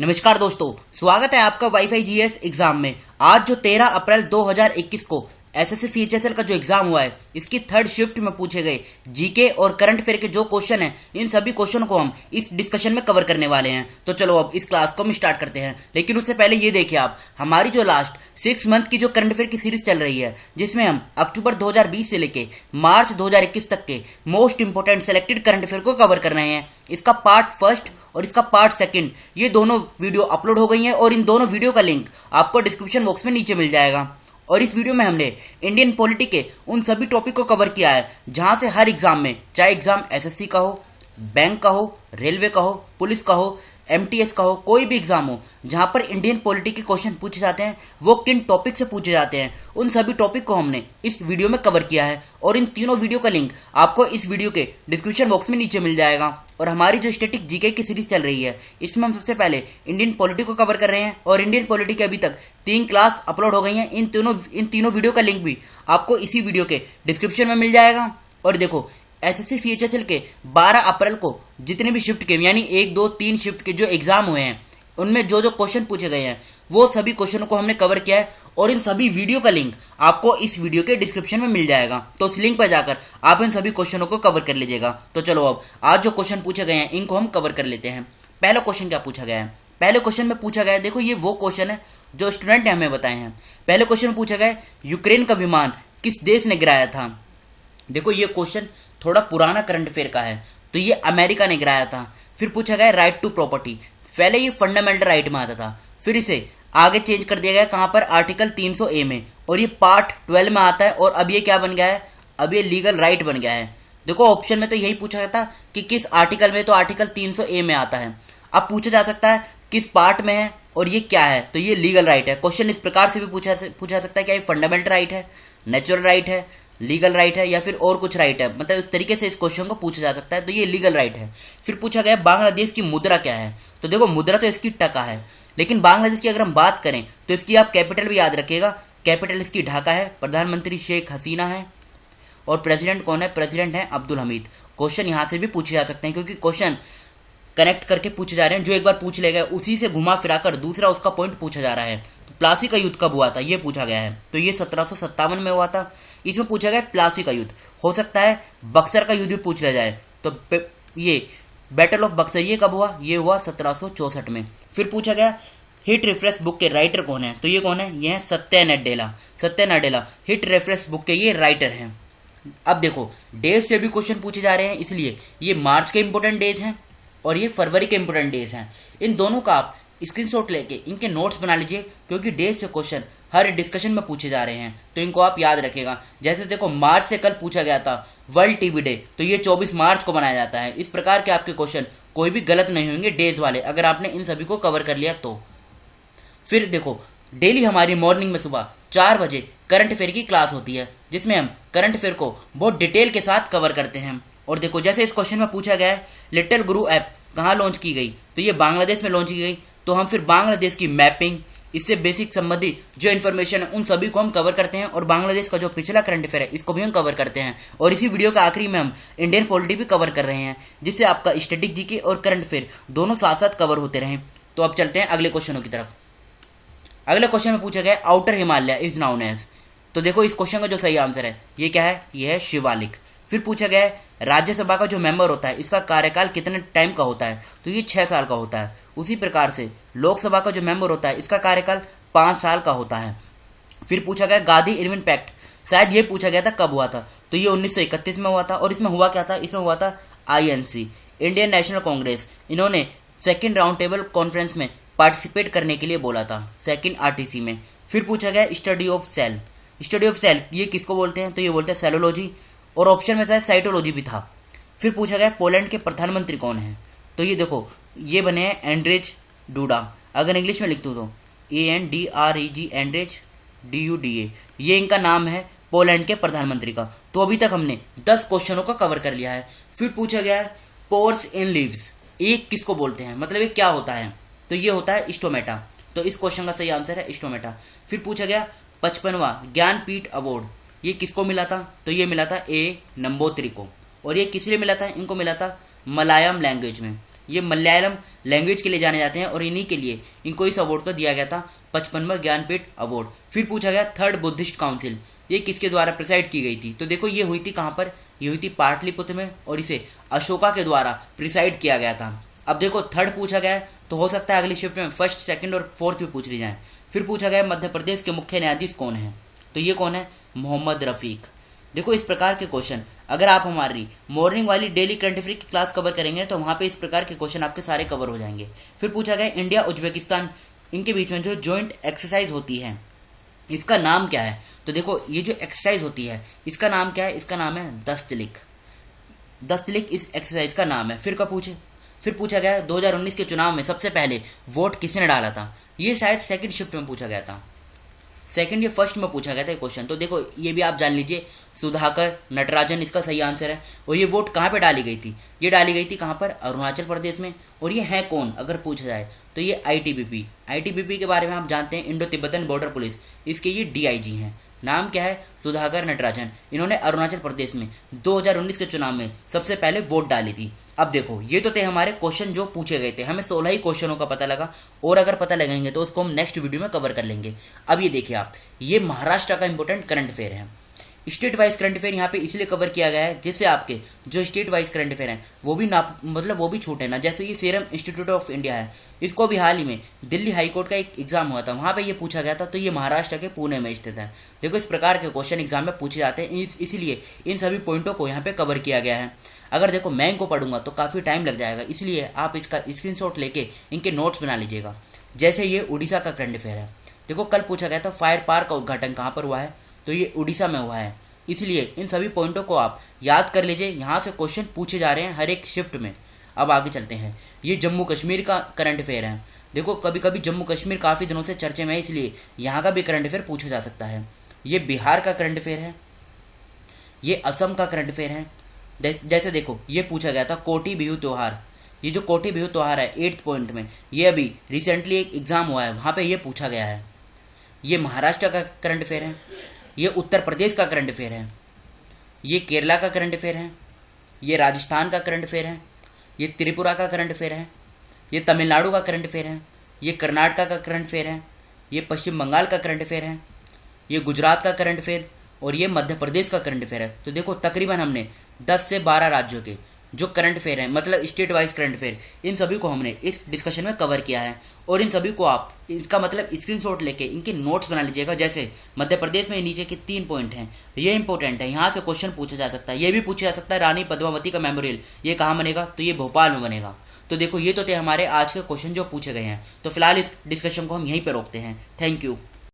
नमस्कार दोस्तों, स्वागत है आपका वाईफाई जीएस एग्जाम में। आज जो 13 अप्रैल 2021 को एसएससी सीएचएसएल का जो एग्जाम हुआ है, इसकी थर्ड शिफ्ट में पूछे गए जीके और करंट अफेयर के जो क्वेश्चन हैं, इन सभी क्वेश्चन को हम इस डिस्कशन में कवर करने वाले हैं। तो चलो अब इस क्लास को हम स्टार्ट करते हैं। लेकिन उससे पहले ये देखिए आप, हमारी जो लास्ट 6 मंथ की जो करंट अफेयर की सीरीज चल रही है, जिसमें हम अक्टूबर 2020 से लेके मार्च 2021 तक के most important selected current affair को कवर कर रहे हैं। इसका पार्ट फर्स्ट और इसका पार्ट सेकंड, ये दोनों वीडियो अपलोड हो गई हैं और इन दोनों वीडियो का लिंक आपको डिस्क्रिप्शन बॉक्स में नीचे मिल जाएगा। और इस वीडियो में हमने इंडियन पॉलिटी के उन सभी टॉपिक को कवर किया है जहां से हर एग्जाम में, चाहे एग्जाम एसएससी का हो, बैंक का हो, रेलवे का हो, पुलिस का हो, एमटीएस का हो, कोई भी एग्जाम हो जहां पर इंडियन पॉलिटी के क्वेश्चन पूछे जाते हैं, वो किन टॉपिक से पूछे जाते हैं, उन सभी टॉपिक को हमने इस वीडियो में कवर किया है। और इन तीनों वीडियो का लिंक आपको इस वीडियो के डिस्क्रिप्शन बॉक्स में नीचे मिल जाएगा। और हमारी जो स्टैटिक जीके की सीरीज चल रही है, इसमें हम सबसे पहले इंडियन पॉलिटी को कवर कर रहे हैं और इंडियन पॉलिटी के अभी तक 3 क्लास अपलोड हो गई हैं। इन तीनों वीडियो का लिंक भी आपको इसी वीडियो के डिस्क्रिप्शन में मिल जाएगा। और देखो, एसएससी सीएचएसएल के 12 अप्रैल को जितने भी शिफ्ट के, यानी 1, 2, 3 शिफ्ट के जो एग्जाम हुए हैं, उनमें जो जो क्वेश्चन पूछे गए हैं, वो सभी क्वेश्चनों को हमने कवर किया है। और इन सभी वीडियो का लिंक आपको इस वीडियो के डिस्क्रिप्शन में मिल जाएगा। तो उस लिंक पर जाकर आप इन सभी क्वेश्चनों को कवर कर लीजिएगा। तो चलो अब आज जो क्वेश्चन पूछे गए हैं, इनको हम कवर कर लेते हैं। पहला क्वेश्चन क्या पूछा गया है? पहले क्वेश्चन में पूछा गया है, देखो ये वो क्वेश्चन है जो स्टूडेंट ने हमें बताए हैं। पहले क्वेश्चन में पूछा गया है, यूक्रेन का विमान किस देश ने गिराया था? देखो ये क्वेश्चन थोड़ा पुराना करंट अफेयर का है, तो ये अमेरिका ने गिराया था। फिर पूछा गया राइट टू प्रॉपर्टी, पहले ये फंडामेंटल राइट में आता था, फिर इसे आगे चेंज कर दिया गया कहां पर? आर्टिकल 300A में, और ये पार्ट 12 में आता है। और अब ये क्या बन गया है? अब ये लीगल राइट बन गया है। देखो ऑप्शन में तो यही पूछा गया था कि किस आर्टिकल में, तो आर्टिकल 300A में आता है। अब पूछा जा सकता है किस पार्ट में है और ये क्या है, तो ये लीगल राइट है। क्वेश्चन इस प्रकार से भी पूछा जा सकता है, क्या ये फंडामेंटल राइट है, नेचुरल राइट है, लीगल राइट है, या फिर और कुछ राइट है। मतलब इस तरीके से इस क्वेश्चन को पूछा जा सकता है। तो ये लीगल राइट है। फिर पूछा गया बांग्लादेश की मुद्रा क्या है? तो देखो मुद्रा तो इसकी टका है, लेकिन बांग्लादेश की अगर हम बात करें तो इसकी आप कैपिटल भी याद रखिएगा। कैपिटल इसकी ढाका है, प्रधानमंत्री शेख हसीना है, और प्रेसिडेंट कौन है? प्रेसिडेंट है अब्दुल हमीद। क्वेश्चन यहाँ से भी पूछे जा सकते हैं, क्योंकि क्वेश्चन कनेक्ट करके पूछे जा रहे हैं। जो एक बार पूछ ले गए, उसी से घुमा फिराकर दूसरा उसका पॉइंट पूछा जा रहा है। तो प्लासी का युद्ध कब हुआ था, ये पूछा गया है। तो ये 1757 में हुआ था। इसमें पूछा गया प्लासी का युद्ध। हो सकता है बक्सर का युद्ध भी पूछ लिया जाए, तो ये बैटल ऑफ बक्सर ये कब हुआ? ये हुआ 1764 में। फिर पूछा गया हिट रेफरेंस बुक के राइटर कौन है? तो ये कौन है? ये है सत्य नाडेला। सत्य नाडेला हिट रेफरेंस बुक के ये राइटर हैं। अब देखो डेज से भी क्वेश्चन पूछे जा रहे हैं, इसलिए ये मार्च के इंपोर्टेंट डेज हैं और ये फरवरी के इंपोर्टेंट डेज हैं। इन दोनों का आप स्क्रीनशॉट लेके इनके नोट्स बना लीजिए, क्योंकि डेज से क्वेश्चन हर डिस्कशन में पूछे जा रहे हैं, तो इनको आप याद रखिएगा। जैसे देखो मार्च से कल पूछा गया था वर्ल्ड टीबी डे, तो ये 24 मार्च को बनाया जाता है। इस प्रकार के आपके क्वेश्चन कोई भी गलत नहीं होंगे डेज वाले, अगर आपने इन सभी को कवर कर लिया तो। फिर देखो डेली हमारी मॉर्निंग में सुबह 4 बजे करंट अफेयर की क्लास होती है, जिसमें हम करंट अफेयर को बहुत डिटेल के साथ कवर करते हैं। और देखो जैसे इस क्वेश्चन में पूछा गया है लिटिल गुरु ऐप कहाँ लॉन्च की गई, तो ये बांग्लादेश में लॉन्च की गई। तो हम फिर बांग्लादेश की मैपिंग, इससे बेसिक संबंधी जो इन्फॉर्मेशन है, उन सभी को हम कवर करते हैं। और बांग्लादेश का जो पिछला करंट अफेयर है, इसको भी हम कवर करते हैं। और इसी वीडियो के आखिरी में हम इंडियन पॉलिटी भी कवर कर रहे हैं, जिससे आपका स्टैटिक जीके और करंट अफेयर दोनों साथ साथ कवर होते रहें। तो अब चलते हैं अगले क्वेश्चनों की तरफ। अगले क्वेश्चन में पूछा गया outer Himalaya is known as, तो देखो इस क्वेश्चन का जो सही आंसर है ये क्या है? ये है शिवालिक। फिर पूछा गया है राज्यसभा का जो मेंबर होता है, इसका कार्यकाल कितने टाइम का होता है? तो ये 6 साल का होता है। उसी प्रकार से लोकसभा का जो मेंबर होता है, इसका कार्यकाल 5 साल का होता है। फिर पूछा गया गांधी इरविन पैक्ट, शायद ये पूछा गया था कब हुआ था, तो ये 1931 में हुआ था। और इसमें हुआ क्या था? इसमें हुआ था INC, इंडियन नेशनल कांग्रेस, इन्होंने सेकेंड राउंड टेबल कॉन्फ्रेंस में पार्टिसिपेट करने के लिए बोला था, सेकेंड RTC में। फिर पूछा गया study of cell, study of cell ये किसको बोलते हैं? तो ये बोलते हैं सेलोलॉजी, और ऑप्शन में शायद साइटोलॉजी भी था। फिर पूछा गया पोलैंड के प्रधानमंत्री कौन है? तो ये देखो ये बने हैं एंड्रेज डूडा, अगर इंग्लिश में लिख दूँ तो ANDREG, एंड्रेज DUDA, ये इनका नाम है पोलैंड के प्रधानमंत्री का। तो अभी तक हमने 10 क्वेश्चनों को कवर कर लिया है। फिर पूछा गया है पोर्स इन लीव्स, ये किसको बोलते हैं, मतलब ये क्या होता है? तो ये होता है स्टोमेटा। तो इस क्वेश्चन का सही आंसर है स्टोमेटा। फिर पूछा गया 55वां ज्ञानपीठ अवार्ड ये किसको मिला था? तो ये मिला था A. नंबूतिरी को। और ये किस लिए मिला था? इनको मिला था मलयालम लैंग्वेज में। ये मलयालम लैंग्वेज के लिए जाने जाते हैं और इन्हीं के लिए इनको इस अवार्ड को दिया गया था 55वां ज्ञानपीठ अवार्ड। फिर पूछा गया थर्ड बुद्धिस्ट काउंसिल ये किसके द्वारा प्रिसाइड की गई थी, तो देखो ये हुई थी कहाँ पर, ये हुई थी पाटलिपुत्र में और इसे अशोका के द्वारा प्रिसाइड किया गया था। अब देखो थर्ड पूछा गया है तो हो सकता है अगली शिफ्ट में फर्स्ट, सेकंड और फोर्थ भी पूछ ली जाए। फिर पूछा गया मध्य प्रदेश के मुख्य न्यायाधीश कौन है, तो ये कौन है, मोहम्मद रफीक। देखो इस प्रकार के क्वेश्चन अगर आप हमारी मॉर्निंग वाली डेली करंट अफेयर की क्लास कवर करेंगे तो वहाँ पे इस प्रकार के क्वेश्चन आपके सारे कवर हो जाएंगे। फिर पूछा गया इंडिया उज्बेकिस्तान इनके बीच में जो जॉइंट एक्सरसाइज होती है इसका नाम क्या है, तो देखो ये जो एक्सरसाइज होती है इसका नाम क्या है, इसका नाम है दस्तलिक। दस्तलिक इस एक्सरसाइज का नाम है। फिर कब पूछे, फिर पूछा गया 2019 के चुनाव में सबसे पहले वोट किसने डाला था, ये शायद सेकंड शिफ्ट में पूछा गया था, सेकंड या फर्स्ट में पूछा गया था क्वेश्चन। तो देखो ये भी आप जान लीजिए सुधाकर नटराजन इसका सही आंसर है। और ये वोट कहाँ पे डाली गई थी, ये डाली गई थी कहाँ पर, अरुणाचल प्रदेश में। और ये है कौन अगर पूछा जाए तो ये आईटीबीपी के बारे में आप जानते हैं, इंडो तिब्बतन बॉर्डर पुलिस, इसके ये डीआईजी हैं। नाम क्या है, सुधाकर नटराजन। इन्होंने अरुणाचल प्रदेश में 2019 के चुनाव में सबसे पहले वोट डाली थी। अब देखो ये तो थे हमारे क्वेश्चन जो पूछे गए थे, हमें 16 ही क्वेश्चनों का पता लगा और अगर पता लगेंगे तो उसको हम नेक्स्ट वीडियो में कवर कर लेंगे। अब ये देखिए आप, ये महाराष्ट्र का इंपॉर्टेंट करंट अफेयर है। स्टेट वाइज करंट अफेयर यहाँ पे इसलिए कवर किया गया है जिससे आपके जो स्टेट वाइज करंट अफेयर हैं वो भी ना मतलब वो भी छूटे ना। जैसे ये सीरम इंस्टीट्यूट ऑफ इंडिया है, इसको भी हाल ही में दिल्ली हाई कोर्ट का एक एग्जाम हुआ था, वहाँ पे ये पूछा गया था, तो ये महाराष्ट्र के पुणे में स्थित है। देखो इस प्रकार के क्वेश्चन एग्जाम में पूछे जाते हैं, इसीलिए इन सभी पॉइंटों को यहाँ पे कवर किया गया है। अगर देखो मैं इनको पढ़ूंगा तो काफ़ी टाइम लग जाएगा, इसलिए आप इसका स्क्रीनशॉट लेके इनके नोट्स बना लीजिएगा। जैसे ये उड़ीसा का करंट अफेयर है, देखो कल पूछा गया था फायर पार्क का उद्घाटन कहाँ पर हुआ है, तो ये उड़ीसा में हुआ है। इसलिए इन सभी पॉइंटों को आप याद कर लीजिए, यहाँ से क्वेश्चन पूछे जा रहे हैं हर एक शिफ्ट में। अब आगे चलते हैं, ये जम्मू कश्मीर का करंट अफेयर है। देखो कभी कभी जम्मू कश्मीर काफ़ी दिनों से चर्चे में है, इसलिए यहाँ का भी करंट अफेयर पूछा जा सकता है। ये बिहार का करंट अफेयर है, ये असम का करंट अफेयर है। जैसे देखो ये पूछा गया था कोटी बिहू त्यौहार, ये जो कोटी बिहू त्यौहार है 8th पॉइंट में, ये अभी रिसेंटली एक एग्जाम हुआ है, वहाँ पे ये पूछा गया है। ये महाराष्ट्र का करंट अफेयर है, ये उत्तर प्रदेश का करंट अफेयर है, ये केरला का करंट अफेयर है, ये राजस्थान का करंट अफेयर है, ये त्रिपुरा का करंट अफेयर है, ये तमिलनाडु का करंट अफेयर है, ये कर्नाटक का करंट अफेयर है, ये पश्चिम बंगाल का करंट अफेयर है, ये गुजरात का करंट अफेयर और ये मध्य प्रदेश का करंट अफेयर है। तो देखो तकरीबन हमने 10 से 12 राज्यों के जो करंट अफेयर है, मतलब स्टेट वाइज करंट अफेयर, इन सभी को हमने इस डिस्कशन में कवर किया है। और इन सभी को आप इसका मतलब स्क्रीनशॉट लेके इनके नोट्स बना लीजिएगा। जैसे मध्य प्रदेश में नीचे के 3 पॉइंट हैं, ये इंपॉर्टेंट है, यहाँ से क्वेश्चन पूछा जा सकता है। ये भी पूछा जा सकता है रानी पद्मावती का मेमोरियल ये कहाँ बनेगा, तो ये भोपाल में बनेगा। तो देखो ये तो थे हमारे आज के क्वेश्चन जो पूछे गए हैं। तो फिलहाल इस डिस्कशन को हम यहीं पर रोकते हैं। Thank you.